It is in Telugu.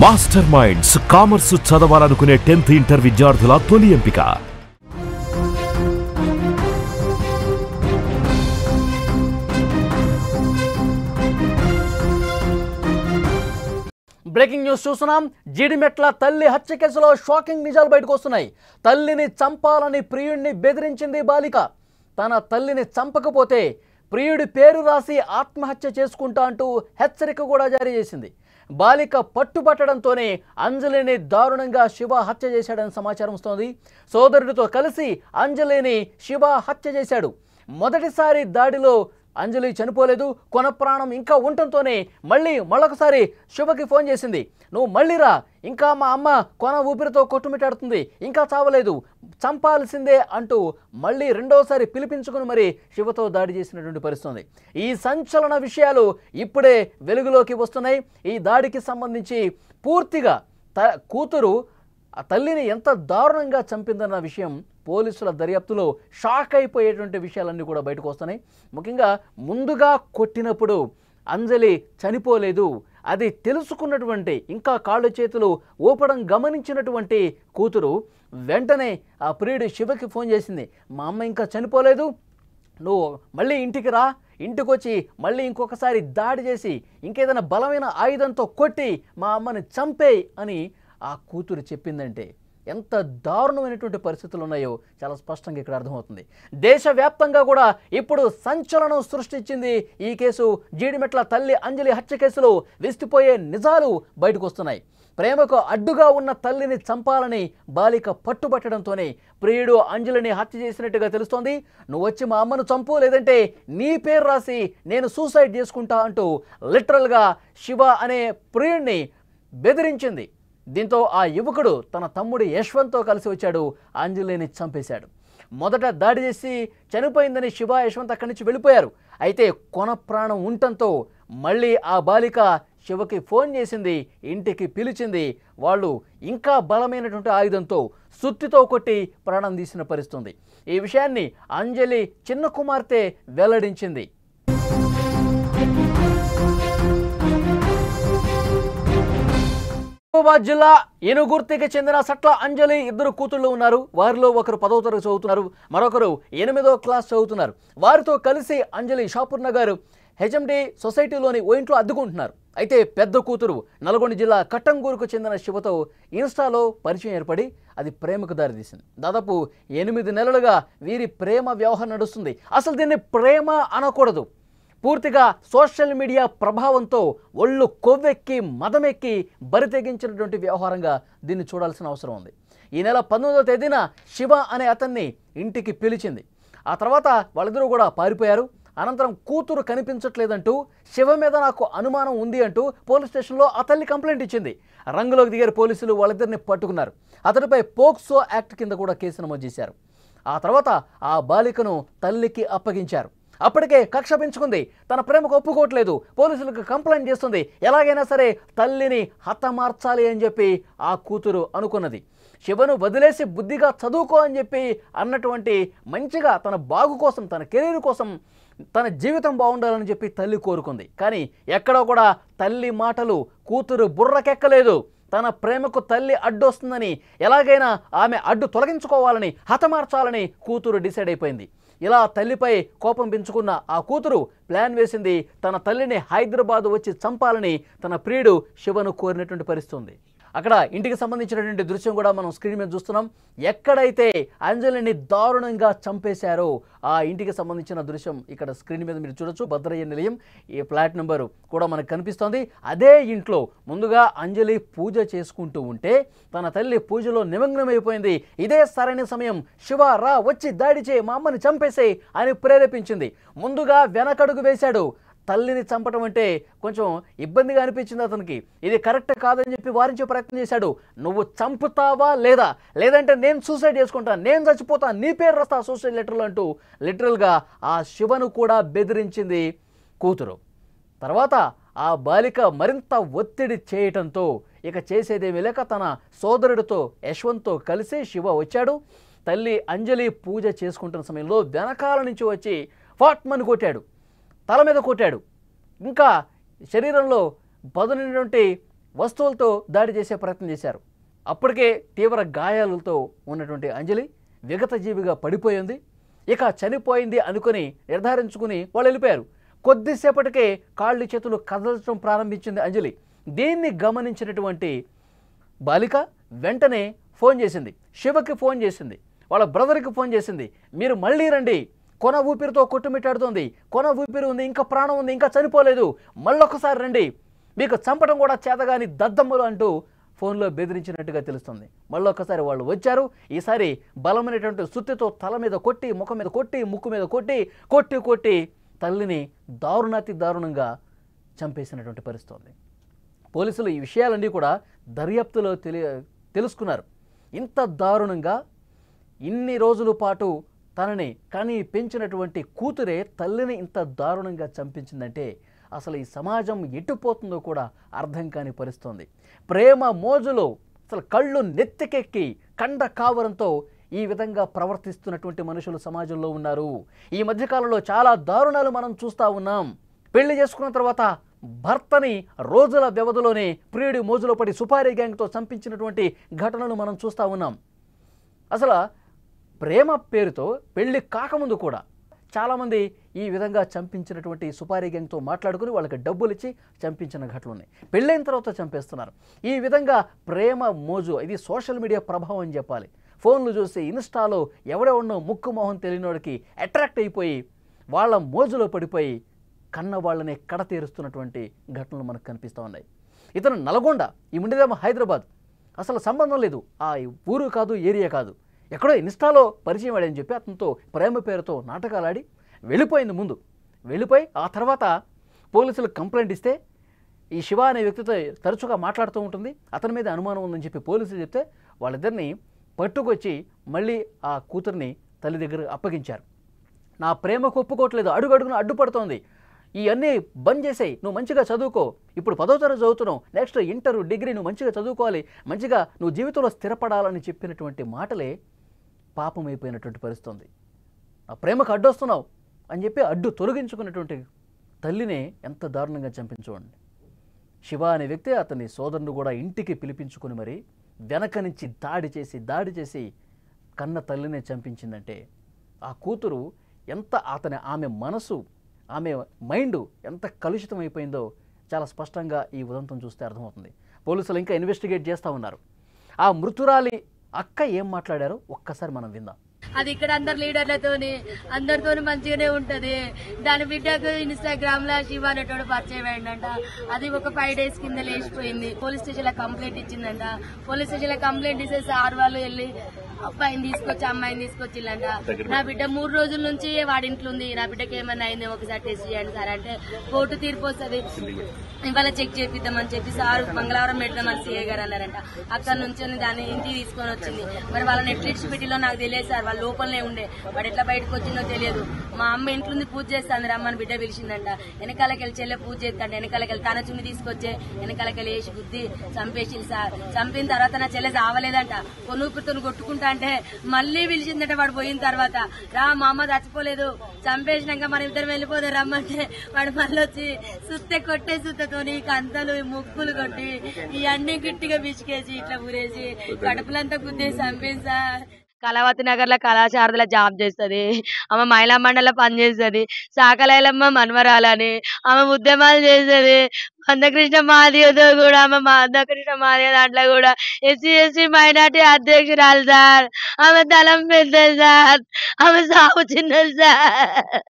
మాస్టర్ మైండ్స్ కామర్స్ చదవాలనుకునే 10th ఇంటర్ విద్యార్థుల తొలి ఎంపిక. బ్రేకింగ్ న్యూస్ చూస్తున్నాం. జీడిమెట్ల తల్లి హత్య కేసులో షాకింగ్ నిజాలు బయటకు వస్తున్నాయి. తల్లిని చంపాలని ప్రియుడిని బెదిరించింది బాలిక. తన తల్లిని చంపకపోతే ప్రియుడి పేరు రాసి ఆత్మహత్య చేసుకుంటా అంటూ హెచ్చరిక కూడా జారీ చేసింది. బాలిక పట్టుబట్టడంతోనే అంజలిని దారుణంగా శివ హత్య చేశాడని సమాచారం వస్తోంది. సోదరుడితో కలిసి అంజలిని శివ హత్య చేశాడు. మొదటిసారి దాడిలో అంజలి చనిపోలేదు. కొన ప్రాణం ఇంకా ఉండటంతోనే మళ్ళొకసారి శివకి ఫోన్ చేసింది. నువ్వు మళ్ళీ రా, ఇంకా మా అమ్మ కొన ఊపిరితో కొట్టుమిట్టాడుతుంది, ఇంకా చావలేదు, చంపాల్సిందే అంటూ మళ్ళీ రెండోసారి పిలిపించుకుని మరి శివతో దాడి చేసినటువంటి పరిస్థితి. ఈ సంచలన విషయాలు ఇప్పుడే వెలుగులోకి వస్తున్నాయి. ఈ దాడికి సంబంధించి పూర్తిగా కూతురు ఆ తల్లిని ఎంత దారుణంగా చంపిందన్న విషయం పోలీసుల దర్యాప్తులో షాక్ అయిపోయేటువంటి విషయాలన్నీ కూడా బయటకు వస్తున్నాయి. ముఖ్యంగా ముందుగా కొట్టినప్పుడు అంజలి చనిపోలేదు, అది తెలుసుకున్నటువంటి ఇంకా కాళ్ళు చేతులు ఊపడం గమనించినటువంటి కూతురు వెంటనే ఆ ప్రియుడు శివకి ఫోన్ చేసింది. మా అమ్మ ఇంకా చనిపోలేదు, నువ్వు మళ్ళీ ఇంటికి రా, ఇంటికి వచ్చి మళ్ళీ ఇంకొకసారి దాడి చేసి ఇంకేదైనా బలమైన ఆయుధంతో కొట్టి మా అమ్మని చంపేయి అని ఆ కూతురు చెప్పిందంటే ఎంత దారుణమైనటువంటి పరిస్థితులు ఉన్నాయో చాలా స్పష్టంగా ఇక్కడ అర్థమవుతుంది. దేశవ్యాప్తంగా కూడా ఇప్పుడు సంచలనం సృష్టించింది ఈ కేసు. జీడిమెట్ల తల్లి అంజలి హత్య కేసులో విస్తుపోయే నిజాలు బయటకు వస్తున్నాయి. ప్రేమకు అడ్డుగా ఉన్న తల్లిని చంపాలని బాలిక పట్టుబట్టడంతోనే ప్రియుడు అంజలిని హత్య చేసినట్టుగా తెలుస్తోంది. నువ్వు వచ్చి మా అమ్మను చంపు, లేదంటే నీ పేరు రాసి నేను సూసైడ్ చేసుకుంటా అంటూ లిటరల్గా శివ అనే ప్రియుడిని బెదిరించింది. దీంతో ఆ యువకుడు తన తమ్ముడు యశ్వంత్తో కలిసి వచ్చాడు, అంజలిని చంపేశాడు. మొదట దాడి చేసి చనిపోయిందని శివ, యశ్వంత్ అక్కడి నుంచి వెళ్ళిపోయారు. అయితే కొన ప్రాణం ఉండటంతో మళ్ళీ ఆ బాలిక శివకి ఫోన్ చేసింది, ఇంటికి పిలిచింది. వాళ్ళు ఇంకా బలమైనటువంటి ఆయుధంతో సుత్తితో కొట్టి ప్రాణం తీసిన పరిస్థితుంది. ఈ విషయాన్ని అంజలి చిన్న కుమార్తె వెల్లడించింది. నిజామాబాద్ జిల్లా ఏనుగుర్తికి చెందిన సట్ల అంజలి ఇద్దరు కూతుళ్ళు ఉన్నారు. వారిలో ఒకరు 10వ తరగతి చదువుతున్నారు, మరొకరు 8వ క్లాస్ చదువుతున్నారు. వారితో కలిసి అంజలి షాపూర్ నగర్ హెచ్ఎండి సొసైటీలోని ఓ ఇంట్లో అద్దుకుంటున్నారు. అయితే పెద్ద కూతురు నల్గొండ జిల్లా కట్టంగూరుకు చెందిన శివతో ఇన్స్టాలో పరిచయం ఏర్పడి అది ప్రేమకు దారితీసింది. దాదాపు 8 నెలలుగా వీరి ప్రేమ వ్యవహారం నడుస్తుంది. అసలు దీన్ని ప్రేమ అనకూడదు, పూర్తిగా సోషల్ మీడియా ప్రభావంతో ఒళ్ళు కొవ్వెక్కి మదమెక్కి బరితెగించినటువంటి వ్యవహారంగా దీన్ని చూడాల్సిన అవసరం ఉంది. ఈ నెల 19వ తేదీన శివ అనే అతన్ని ఇంటికి పిలిచింది. ఆ తర్వాత వాళ్ళిద్దరూ కూడా పారిపోయారు. అనంతరం కూతురు కనిపించట్లేదంటూ శివ మీద నాకు అనుమానం ఉంది అంటూ పోలీస్ స్టేషన్లో ఆ తల్లి కంప్లైంట్ ఇచ్చింది. రంగులోకి దిగారు పోలీసులు, వాళ్ళిద్దరిని పట్టుకున్నారు. అతడిపై పోక్సో యాక్ట్ కింద కూడా కేసు నమోదు చేశారు. ఆ తర్వాత ఆ బాలికను తల్లికి అప్పగించారు. అప్పటికే కక్ష పెంచుకుంది, తన ప్రేమకు ఒప్పుకోవట్లేదు, పోలీసులకు కంప్లైంట్ చేస్తుంది. ఎలాగైనా సరే తల్లిని హతమార్చాలి అని చెప్పి ఆ కూతురు అనుకున్నది. శివను వదిలేసి బుద్ధిగా చదువుకో అని చెప్పి అన్నటువంటి మంచిగా తన బాగు కోసం, తన కెరీర్ కోసం, తన జీవితం బాగుండాలని చెప్పి తల్లి కోరుకుంది. కానీ ఎక్కడో కూడా తల్లి మాటలు కూతురు బుర్రకెక్కలేదు. తన ప్రేమకు తల్లి అడ్డొస్తుందని, ఎలాగైనా ఆమె అడ్డు తొలగించుకోవాలని, హతమార్చాలని కూతురు డిసైడ్ అయిపోయింది. ఇలా తల్లిపై కోపం పెంచుకున్న ఆ కూతురు ప్లాన్ వేసింది. తన తల్లిని హైదరాబాద్ వచ్చి చంపాలని తన ప్రియుడు శివను కోరినటువంటి పరిస్థితి ఉంది. అక్కడ ఇంటికి సంబంధించినటువంటి దృశ్యం కూడా మనం స్క్రీన్ మీద చూస్తున్నాం. ఎక్కడైతే అంజలిని దారుణంగా చంపేశారో ఆ ఇంటికి సంబంధించిన దృశ్యం ఇక్కడ స్క్రీన్ మీద మీరు చూడొచ్చు. భద్రయ్య నిలయం, ఈ ఫ్లాట్ నెంబరు కూడా మనకు కనిపిస్తోంది. అదే ఇంట్లో ముందుగా అంజలి పూజ చేసుకుంటూ ఉంటే తన తల్లి పూజలో నిమగ్నమైపోయింది. ఇదే సరైన సమయం, శివ రా, వచ్చి దాడి చేయి, మా అమ్మని చంపేసే అని ప్రేరేపించింది. ముందుగా వెనకడుగు వేశాడు. తల్లిని చంపటం అంటే కొంచెం ఇబ్బందిగా అనిపించింది అతనికి. ఇది కరెక్ట్ కాదని చెప్పి వారించే ప్రయత్నం చేశాడు. నువ్వు చంపుతావా లేదా, లేదంటే నేను సూసైడ్ చేసుకుంటాను, నేను చచ్చిపోతా, నీ పేరు రాస్తా సూసైడ్ లెటర్లు అంటూ లిటరల్గా ఆ శివను కూడా బెదిరించింది కూతురు. తర్వాత ఆ బాలిక మరింత ఒత్తిడి చేయటంతో ఇక చేసేదేమీ లేక తన సోదరుడితో యశ్వంత్తో కలిసి శివ వచ్చాడు. తల్లి అంజలి పూజ చేసుకుంటున్న సమయంలో వెనకాల నుంచి వచ్చి ఫాట్మని కొట్టాడు, తల మీద కొట్టాడు. ఇంకా శరీరంలో పదునైనటువంటి వస్తువులతో దాడి చేసే ప్రయత్నం చేశారు. అప్పటికే తీవ్ర గాయాలతో ఉన్నటువంటి అంజలి విగతజీవిగా పడిపోయింది. ఇక చనిపోయింది అనుకుని నిర్ధారించుకుని వాళ్ళు వెళ్ళిపోయారు. కొద్దిసేపటికే కాళ్ళు చేతులు కదలటం ప్రారంభించింది అంజలి. దీన్ని గమనించినటువంటి బాలిక వెంటనే ఫోన్ చేసింది, శివకి ఫోన్ చేసింది, వాళ్ళ బ్రదర్కి ఫోన్ చేసింది. మీరు మళ్ళీ రండి, కొన ఊపిరితో కొట్టుమిట్టాడుతోంది, కొన ఊపిరి ఉంది, ఇంకా ప్రాణం ఉంది, ఇంకా చనిపోలేదు, మళ్ళొకసారి రండి, మీకు చంపడం కూడా చేతగాని దద్దమ్మలు అంటూ ఫోన్లో బెదిరించినట్టుగా తెలుస్తుంది. మళ్ళొకసారి వాళ్ళు వచ్చారు. ఈసారి బలమైనటువంటి సుత్తితో తల మీద కొట్టి, ముఖం మీద కొట్టి, ముక్కు మీద కొట్టి కొట్టి కొట్టి తల్లిని దారుణాతి దారుణంగా చంపేసినటువంటి పరిస్థితి. పోలీసులు ఈ విషయాలన్నీ కూడా దర్యాప్తులో తెలుసుకున్నారు. ఇంత దారుణంగా ఇన్ని రోజుల పాటు తనని కని పెంచినటువంటి కూతురే తల్లిని ఇంత దారుణంగా చంపించిందంటే అసలు ఈ సమాజం ఎట్టుపోతుందో కూడా అర్థం కాని పరిస్థితి. ప్రేమ మోజులో అసలు కళ్ళు నెత్తికెక్కి కండ కావరంతో ఈ విధంగా ప్రవర్తిస్తున్నటువంటి మనుషులు సమాజంలో ఉన్నారు. ఈ మధ్యకాలంలో చాలా దారుణాలు మనం చూస్తూ ఉన్నాం. పెళ్లి చేసుకున్న తర్వాత భర్తని రోజుల వ్యవధిలోనే ప్రియుడి మోజులో పడి సుపారీ గ్యాంగ్తో చంపించినటువంటి ఘటనలు మనం చూస్తూ ఉన్నాం. అసలు ప్రేమ పేరుతో పెళ్లి కాకముందు కూడా చాలామంది ఈ విధంగా చంపించినటువంటి సుపారీ గ్యాంగ్తో మాట్లాడుకుని వాళ్ళకి డబ్బులు ఇచ్చి చంపించిన ఘటనలు ఉన్నాయి. పెళ్ళైన తర్వాత చంపేస్తున్నారు. ఈ విధంగా ప్రేమ మోజు, ఇది సోషల్ మీడియా ప్రభావం అని చెప్పాలి. ఫోన్లు చూసి ఇన్స్టాలో ఎవడెవడో ముక్కు మొహం తెలియనోడికి అట్రాక్ట్ అయిపోయి వాళ్ళ మోజులో పడిపోయి కన్న వాళ్ళని కడతీరుస్తున్నటువంటి ఘటనలు మనకు కనిపిస్తూ ఉన్నాయి. ఇతను నల్గొండ, ఈ ఉండేదేమో హైదరాబాద్, అసలు సంబంధం లేదు, ఆ ఊరు కాదు, ఏరియా కాదు, ఎక్కడో ఇన్స్టాలో పరిచయం ఆడని చెప్పి అతనితో ప్రేమ పేరుతో నాటకాలు ఆడి వెళ్ళిపోయింది. ముందు వెళ్ళిపోయి ఆ తర్వాత పోలీసులకు కంప్లైంట్ ఇస్తే ఈ శివ అనే వ్యక్తితో తరచుగా మాట్లాడుతూ ఉంటుంది, అతని మీద అనుమానం ఉందని చెప్పి పోలీసులు చెప్తే వాళ్ళిద్దరిని పట్టుకొచ్చి మళ్ళీ ఆ కూతుర్ని తల్లి దగ్గర అప్పగించారు. నా ప్రేమకు ఒప్పుకోవట్లేదు, అడుగడుగున అడ్డుపడుతోంది, ఇవన్నీ బంద్ చేసేయి, నువ్వు మంచిగా చదువుకో, ఇప్పుడు 10వ తరగతి చదువుతున్నావు, నెక్స్ట్ ఇంటర్ డిగ్రీ నువ్వు మంచిగా చదువుకోవాలి, మంచిగా నువ్వు జీవితంలో స్థిరపడాలని చెప్పినటువంటి మాటలే పాపమైపోయినటువంటి పరిస్థితి. నా ప్రేమకు అడ్డొస్తున్నావు అని చెప్పి అడ్డు తొలగించుకున్నటువంటి తల్లినే ఎంత దారుణంగా చంపించుకోండి. శివ అనే వ్యక్తి అతని సోదరుని కూడా ఇంటికి పిలిపించుకుని మరి వెనక నుంచి దాడి చేసి కన్న తల్లినే చంపించిందంటే ఆ కూతురు ఎంత ఆమె మనసు, ఆమె మైండ్ ఎంత కలుషితం అయిపోయిందో చాలా స్పష్టంగా ఈ ఉదంతం చూస్తే అర్థమవుతుంది. పోలీసులు ఇంకా ఇన్వెస్టిగేట్ చేస్తూ ఉన్నారు. ఆ మృతురాలి అక్క ఏం మాట్లాడారో ఒక్కసారి మనం విందాం. అది ఇక్కడ అందరు లీడర్లతోని అందరితోని మంచిగానే ఉంటది. దాని బిడ్డకు ఇన్స్టాగ్రామ్ లో శివ అనేటోడు పరిచయం అయిందంట. అది ఒక 5 days కింద లేచిపోయింది. పోలీస్ స్టేషన్ లో కంప్లైంట్ ఇచ్చిందంట. పోలీస్ స్టేషన్ లో కంప్లైంట్ ఇస్తే సార్ వాళ్ళు వెళ్ళి అబ్బాయిని తీసుకొచ్చి అమ్మాయిని తీసుకొచ్చిల్లంట. నా బిడ్డ 3 రోజుల నుంచి వాడింట్లో ఉంది, నా బిడ్డకి ఏమన్నా అయింది ఒకసారి టెస్ట్ చేయండి సార్ అంటే కోర్టు తీర్పు వస్తుంది, ఇవాళ చెక్ చేపిద్దామని చెప్పి సార్ మంగళవారం పెడదామని సీఏ గారు అన్నారంట. అక్కడ నుంచి దాన్ని ఇంటికి తీసుకొని వచ్చింది. మరి వాళ్ళ నెట్ఫ్లిక్స్ పెట్టిలో నాకు తెలియదు సార్, వాళ్ళ లోపలనే ఉండే, వాడు ఎట్లా బయటకు వచ్చిందో తెలియదు. మా అమ్మ ఇంట్లో పూజ చేస్తాను రమ్మని బిడ్డ పిలిచిందంట. వెనకాలకెళ్ళి చెల్లె పూజ చేస్తాంట, వెనకాలకెళ్ళి తన చున్ని తీసుకొచ్చే వెనకాలకెళ్ళి వేసి బుద్ధి చంపేసి సార్. చంపిన తర్వాత నా చెల్లె చావలేదంట, కొనుక్కుతో కొట్టుకుంటా అంటే మళ్ళీ పిలిచిందట. వాడు పోయిన తర్వాత రా మా అమ్మ చచ్చిపోలేదు, చంపేసినాక మన ఇద్దరు వెళ్ళిపోతే రమ్మంటే వాడు మళ్ళీ వచ్చి సుత్తె కొట్టే సుత్తతోని కంతలు ముక్కులు కొట్టి ఇవన్నీ గట్టిగా బిచికేసి ఇట్లా ఊరేసి కడుపులంతా గుద్దేసి చంపేసి సార్. కళావతి నగర్ లో కళాశారదల జాబ్ చేస్తుంది. ఆమె మహిళా మండలి పనిచేస్తుంది. సాకలైలమ్మ మన్మరాలని ఆమె ఉద్యమాలు చేస్తుంది. మందకృష్ణ మాదిగతో కూడా ఆమె మందకృష్ణ మాదిగ దాంట్లో కూడా SC/ST మైనార్టీ అధ్యక్షురాలు సార్. ఆమె తలం పెద్దది సార్, ఆమె సాగు చిన్నది సార్.